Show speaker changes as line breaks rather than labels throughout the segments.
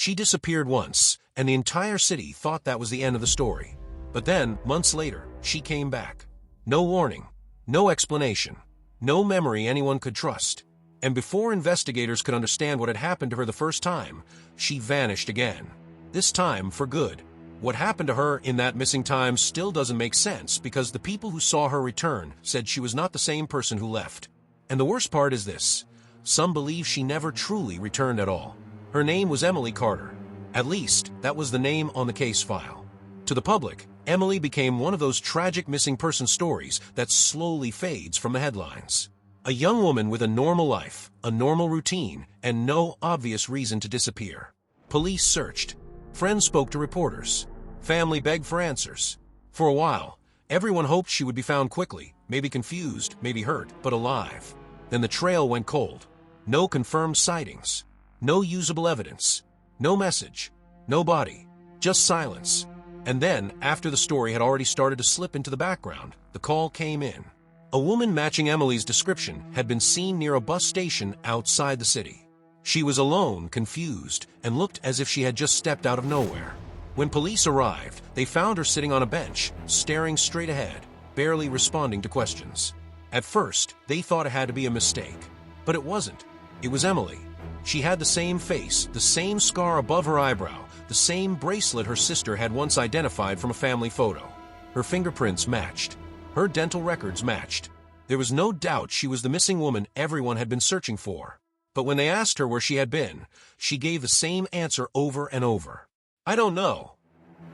She disappeared once, and the entire city thought that was the end of the story. But then, months later, she came back. No warning, no explanation, no memory anyone could trust. And before investigators could understand what had happened to her the first time, she vanished again. This time for good. What happened to her in that missing time still doesn't make sense because the people who saw her return said she was not the same person who left. And the worst part is this: some believe she never truly returned at all. Her name was Emily Carter. At least, that was the name on the case file. To the public, Emily became one of those tragic missing person stories that slowly fades from the headlines. A young woman with a normal life, a normal routine, and no obvious reason to disappear. Police searched. Friends spoke to reporters. Family begged for answers. For a while, everyone hoped she would be found quickly, maybe confused, maybe hurt, but alive. Then the trail went cold. No confirmed sightings. No usable evidence. No message. No body. Just silence. And then, after the story had already started to slip into the background, the call came in. A woman matching Emily's description had been seen near a bus station outside the city. She was alone, confused, and looked as if she had just stepped out of nowhere. When police arrived, they found her sitting on a bench, staring straight ahead, barely responding to questions. At first, they thought it had to be a mistake. But it wasn't. It was Emily. She had the same face, the same scar above her eyebrow, the same bracelet her sister had once identified from a family photo. Her fingerprints matched. Her dental records matched. There was no doubt she was the missing woman everyone had been searching for. But when they asked her where she had been, she gave the same answer over and over. "I don't know."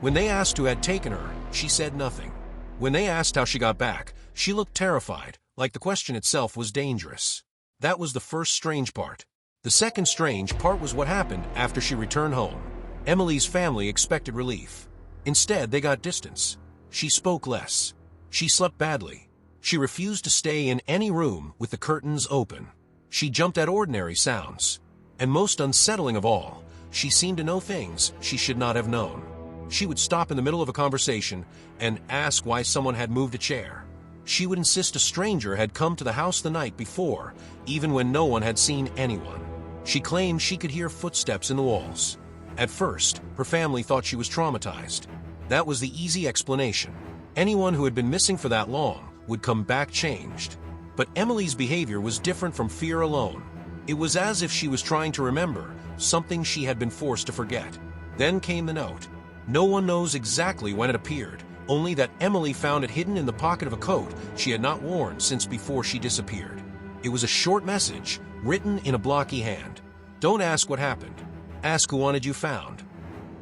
When they asked who had taken her, she said nothing. When they asked how she got back, she looked terrified, like the question itself was dangerous. That was the first strange part. The second strange part was what happened after she returned home. Emily's family expected relief. Instead, they got distance. She spoke less. She slept badly. She refused to stay in any room with the curtains open. She jumped at ordinary sounds. And most unsettling of all, she seemed to know things she should not have known. She would stop in the middle of a conversation and ask why someone had moved a chair. She would insist a stranger had come to the house the night before, even when no one had seen anyone. She claimed she could hear footsteps in the walls. At first, her family thought she was traumatized. That was the easy explanation. Anyone who had been missing for that long would come back changed. But Emily's behavior was different from fear alone. It was as if she was trying to remember something she had been forced to forget. Then came the note. No one knows exactly when it appeared, only that Emily found it hidden in the pocket of a coat she had not worn since before she disappeared. It was a short message, written in a blocky hand. "Don't ask what happened. Ask who wanted you found."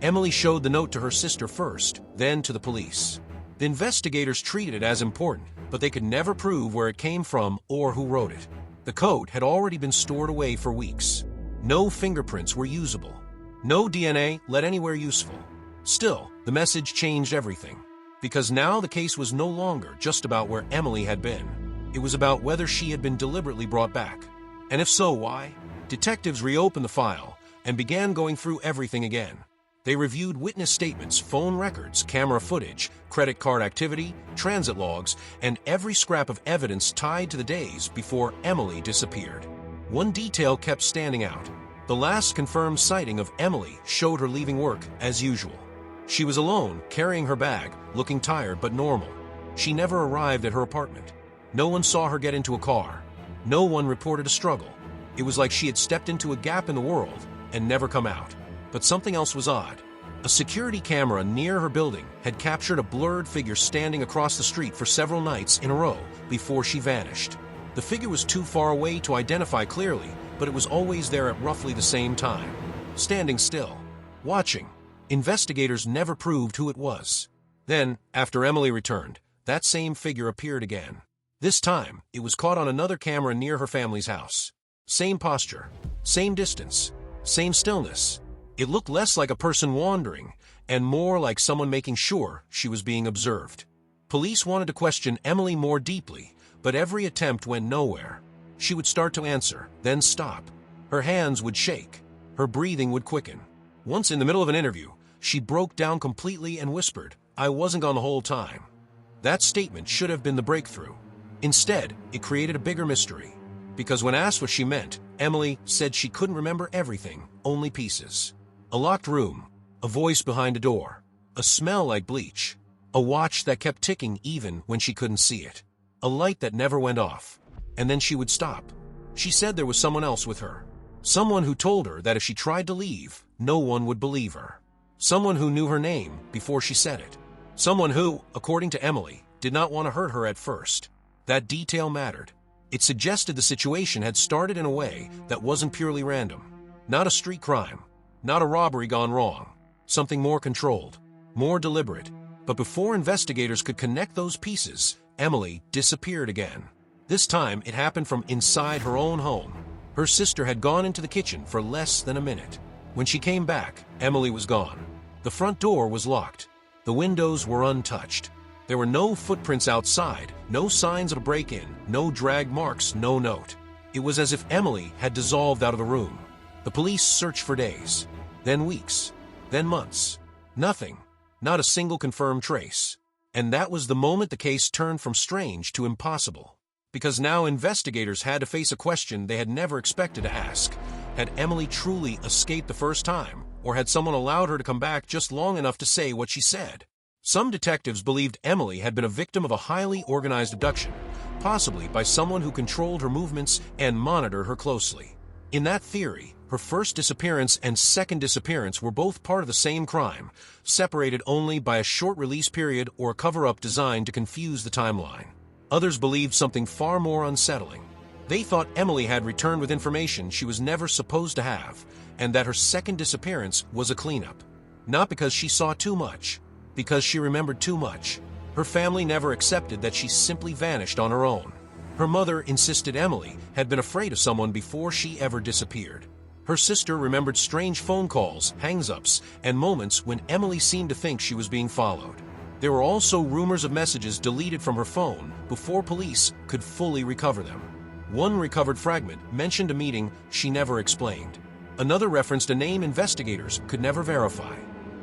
Emily showed the note to her sister first, then to the police. The investigators treated it as important, but they could never prove where it came from or who wrote it. The coat had already been stored away for weeks. No fingerprints were usable. No DNA led anywhere useful. Still, the message changed everything. Because now the case was no longer just about where Emily had been. It was about whether she had been deliberately brought back. And if so, why? Detectives reopened the file and began going through everything again. They reviewed witness statements, phone records, camera footage, credit card activity, transit logs, and every scrap of evidence tied to the days before Emily disappeared. One detail kept standing out. The last confirmed sighting of Emily showed her leaving work as usual. She was alone, carrying her bag, looking tired but normal. She never arrived at her apartment. No one saw her get into a car. No one reported a struggle. It was like she had stepped into a gap in the world and never come out. But something else was odd. A security camera near her building had captured a blurred figure standing across the street for several nights in a row before she vanished. The figure was too far away to identify clearly, but it was always there at roughly the same time. Standing still. Watching. Investigators never proved who it was. Then, after Emily returned, that same figure appeared again. This time, it was caught on another camera near her family's house. Same posture, same distance, same stillness. It looked less like a person wandering, and more like someone making sure she was being observed. Police wanted to question Emily more deeply, but every attempt went nowhere. She would start to answer, then stop. Her hands would shake. Her breathing would quicken. Once in the middle of an interview, she broke down completely and whispered, "I wasn't gone the whole time." That statement should have been the breakthrough. Instead, it created a bigger mystery. Because when asked what she meant, Emily said she couldn't remember everything, only pieces. A locked room, a voice behind a door, a smell like bleach, a watch that kept ticking even when she couldn't see it, a light that never went off, and then she would stop. She said there was someone else with her, someone who told her that if she tried to leave, no one would believe her, someone who knew her name before she said it, someone who, according to Emily, did not want to hurt her at first. That detail mattered. It suggested the situation had started in a way that wasn't purely random. Not a street crime, not a robbery gone wrong, something more controlled, more deliberate. But before investigators could connect those pieces, Emily disappeared again. This time, it happened from inside her own home. Her sister had gone into the kitchen for less than a minute. When she came back, Emily was gone. The front door was locked. The windows were untouched. There were no footprints outside, no signs of a break-in, no drag marks, no note. It was as if Emily had dissolved out of the room. The police searched for days, then weeks, then months. Nothing. Not a single confirmed trace. And that was the moment the case turned from strange to impossible. Because now investigators had to face a question they had never expected to ask. Had Emily truly escaped the first time, or had someone allowed her to come back just long enough to say what she said? Some detectives believed Emily had been a victim of a highly organized abduction, possibly by someone who controlled her movements and monitored her closely. In that theory, her first disappearance and second disappearance were both part of the same crime, separated only by a short release period or a cover-up designed to confuse the timeline. Others believed something far more unsettling. They thought Emily had returned with information she was never supposed to have, and that her second disappearance was a cleanup. Not because she saw too much, because she remembered too much. Her family never accepted that she simply vanished on her own. Her mother insisted Emily had been afraid of someone before she ever disappeared. Her sister remembered strange phone calls, hang-ups, and moments when Emily seemed to think she was being followed. There were also rumors of messages deleted from her phone before police could fully recover them. One recovered fragment mentioned a meeting she never explained. Another referenced a name investigators could never verify.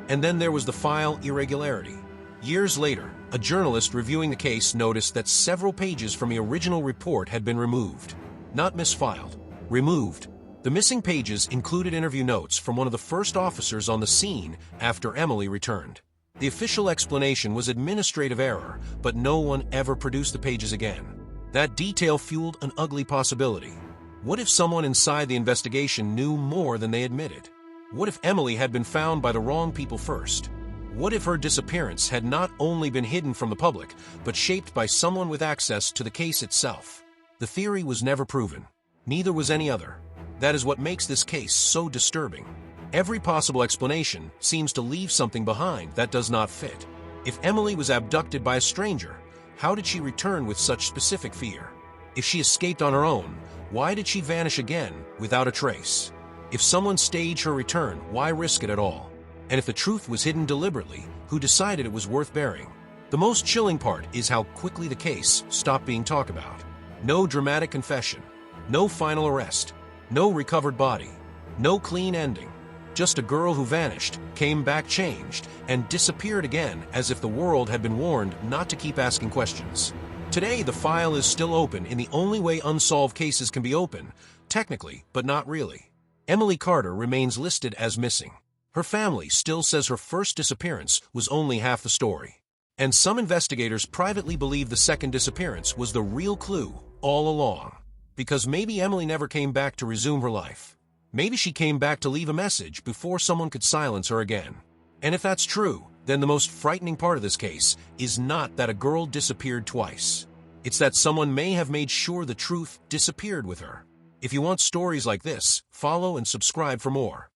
And then there was the file irregularity. Years later, a journalist reviewing the case noticed that several pages from the original report had been removed. Not misfiled, removed. The missing pages included interview notes from one of the first officers on the scene after Emily returned. The official explanation was administrative error, but no one ever produced the pages again. That detail fueled an ugly possibility. What if someone inside the investigation knew more than they admitted? What if Emily had been found by the wrong people first? What if her disappearance had not only been hidden from the public, but shaped by someone with access to the case itself? The theory was never proven. Neither was any other. That is what makes this case so disturbing. Every possible explanation seems to leave something behind that does not fit. If Emily was abducted by a stranger, how did she return with such specific fear? If she escaped on her own, why did she vanish again without a trace? If someone staged her return, why risk it at all? And if the truth was hidden deliberately, who decided it was worth bearing? The most chilling part is how quickly the case stopped being talked about. No dramatic confession, no final arrest, no recovered body, no clean ending. Just a girl who vanished, came back changed, and disappeared again as if the world had been warned not to keep asking questions. Today, the file is still open in the only way unsolved cases can be open, technically, but not really. Emily Carter remains listed as missing. Her family still says her first disappearance was only half the story. And some investigators privately believe the second disappearance was the real clue all along. Because maybe Emily never came back to resume her life. Maybe she came back to leave a message before someone could silence her again. And if that's true, then the most frightening part of this case is not that a girl disappeared twice. It's that someone may have made sure the truth disappeared with her. If you want stories like this, follow and subscribe for more.